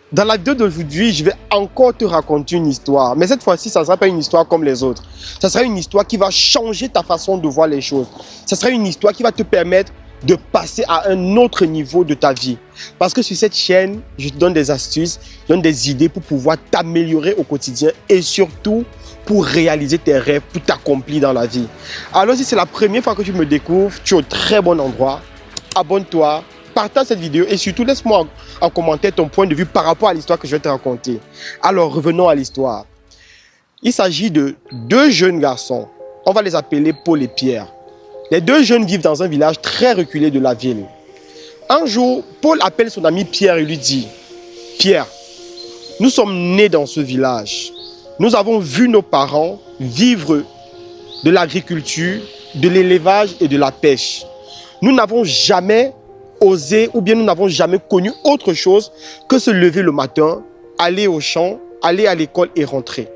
Dans la vidéo d'aujourd'hui, je vais encore te raconter une histoire. Mais cette fois-ci, ça ne sera pas une histoire comme les autres. Ça sera une histoire qui va changer ta façon de voir les choses. Ça sera une histoire qui va te permettre de passer à un autre niveau de ta vie. Parce que sur cette chaîne, je te donne des astuces, je te donne des idées pour pouvoir t'améliorer au quotidien et surtout pour réaliser tes rêves, pour t'accomplir dans la vie. Alors si c'est la première fois que tu me découvres, tu es au très bon endroit. Abonne-toi, partage cette vidéo et surtout laisse-moi en commentaire ton point de vue par rapport à l'histoire que je vais te raconter. Alors revenons à l'histoire. Il s'agit de deux jeunes garçons. On va les appeler Paul et Pierre. Les deux jeunes vivent dans un village très reculé de la ville. Un jour, Paul appelle son ami Pierre et lui dit « Pierre, nous sommes nés dans ce village. Nous avons vu nos parents vivre de l'agriculture, de l'élevage et de la pêche. Nous n'avons jamais osé ou bien nous n'avons jamais connu autre chose que se lever le matin, aller au champ, aller à l'école et rentrer.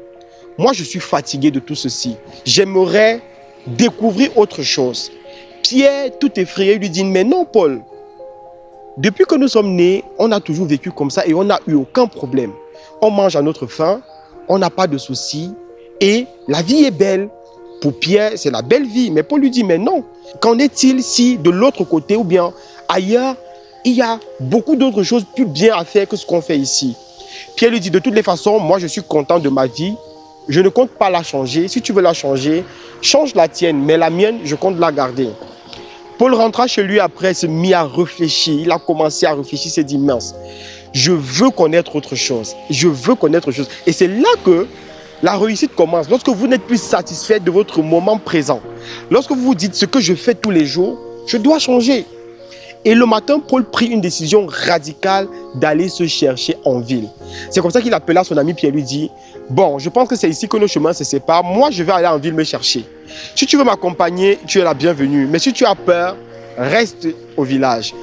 Moi, je suis fatigué de tout ceci. J'aimerais découvrir autre chose. » Pierre, tout effrayé, lui dit « Mais non, Paul. Depuis que nous sommes nés, on a toujours vécu comme ça et on n'a eu aucun problème. On mange à notre faim, on n'a pas de soucis et la vie est belle. » Pour Pierre, c'est la belle vie. Mais Paul lui dit « Mais non. Qu'en est-il si de l'autre côté ou bien ailleurs, il y a beaucoup d'autres choses plus bien à faire que ce qu'on fait ici. » Pierre lui dit « De toutes les façons, moi je suis content de ma vie. Je ne compte pas la changer. Si tu veux la changer, change la tienne. Mais la mienne, je compte la garder. » Paul rentra chez lui après, se mit à réfléchir. Il a commencé à réfléchir, s'est dit « Mince, je veux connaître autre chose. Je veux connaître autre chose. » Et c'est là que la réussite commence. Lorsque vous n'êtes plus satisfait de votre moment présent. Lorsque vous vous dites ce que je fais tous les jours, je dois changer. Et le matin, Paul prit une décision radicale d'aller se chercher en ville. C'est comme ça qu'il appela son ami Pierre et lui dit « Bon, je pense que c'est ici que nos chemins se séparent. Moi, je vais aller en ville me chercher. Si tu veux m'accompagner, tu es la bienvenue. Mais si tu as peur, reste au village. »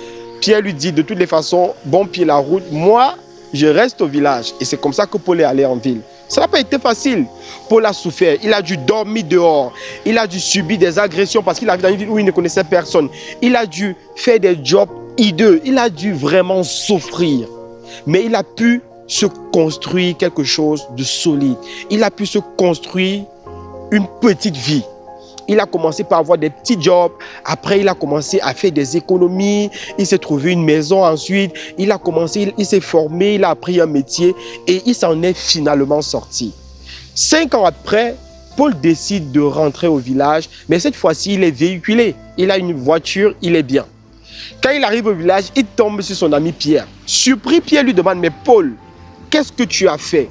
Pierre lui dit « De toutes les façons, bon pied la route. Moi, je reste au village. » Et c'est comme ça que Paul est allé en ville. Ça n'a pas été facile. Paul a souffert. Il a dû dormir dehors. Il a dû subir des agressions parce qu'il avait dans une ville où il ne connaissait personne. Il a dû faire des jobs hideux. Il a dû vraiment souffrir. Mais il a pu se construire quelque chose de solide. Il a pu se construire une petite vie. Il a commencé par avoir des petits jobs. Après, il a commencé à faire des économies. Il s'est trouvé une maison ensuite. Il s'est formé, il a appris un métier et il s'en est finalement sorti. 5 ans après, Paul décide de rentrer au village. Mais cette fois-ci, il est véhiculé. Il a une voiture, il est bien. Quand il arrive au village, il tombe sur son ami Pierre. Surpris, Pierre lui demande « Mais Paul, qu'est-ce que tu as fait?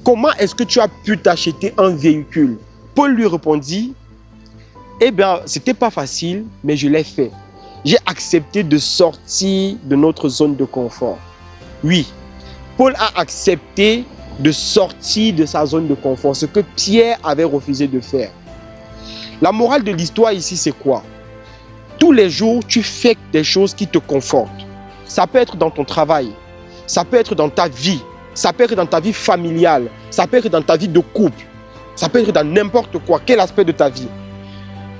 Comment est-ce que tu as pu t'acheter un véhicule ?» Paul lui répondit « Eh bien, ce n'était pas facile, mais je l'ai fait. J'ai accepté de sortir de notre zone de confort. » Oui, Paul a accepté de sortir de sa zone de confort, ce que Pierre avait refusé de faire. La morale de l'histoire ici, c'est quoi? Tous les jours, tu fais des choses qui te confortent. Ça peut être dans ton travail, ça peut être dans ta vie, ça peut être dans ta vie familiale, ça peut être dans ta vie de couple, ça peut être dans n'importe quoi, quel aspect de ta vie.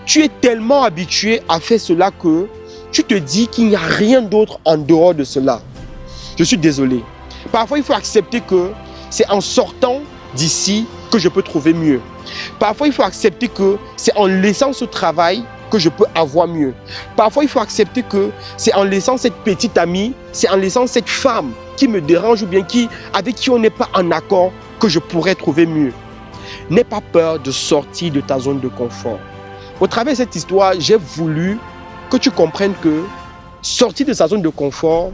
Tu es tellement habitué à faire cela que tu te dis qu'il n'y a rien d'autre en dehors de cela. Je suis désolé. Parfois, il faut accepter que c'est en sortant d'ici que je peux trouver mieux. Parfois, il faut accepter que c'est en laissant ce travail que je peux avoir mieux. Parfois, il faut accepter que c'est en laissant cette petite amie, c'est en laissant cette femme qui me dérange ou bien avec qui on n'est pas en accord que je pourrais trouver mieux. N'aie pas peur de sortir de ta zone de confort. Au travers de cette histoire, j'ai voulu que tu comprennes que sortir de sa zone de confort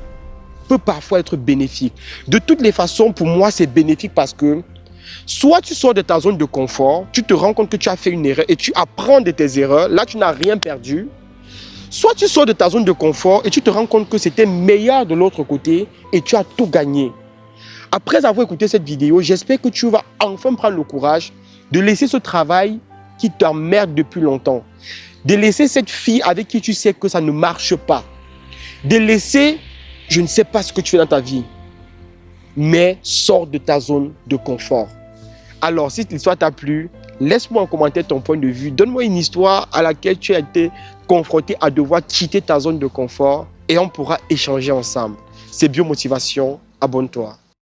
peut parfois être bénéfique. De toutes les façons, pour moi, c'est bénéfique parce que soit tu sors de ta zone de confort, tu te rends compte que tu as fait une erreur et tu apprends de tes erreurs, là tu n'as rien perdu. Soit tu sors de ta zone de confort et tu te rends compte que c'était meilleur de l'autre côté et tu as tout gagné. Après avoir écouté cette vidéo, j'espère que tu vas enfin prendre le courage de laisser ce travail qui t'emmerde depuis longtemps. De laisser cette fille avec qui tu sais que ça ne marche pas. De laisser, je ne sais pas ce que tu fais dans ta vie, mais sors de ta zone de confort. Alors, si l'histoire t'a plu, laisse-moi en commentaire ton point de vue. Donne-moi une histoire à laquelle tu as été confronté à devoir quitter ta zone de confort et on pourra échanger ensemble. C'est Biomotivation. Abonne-toi.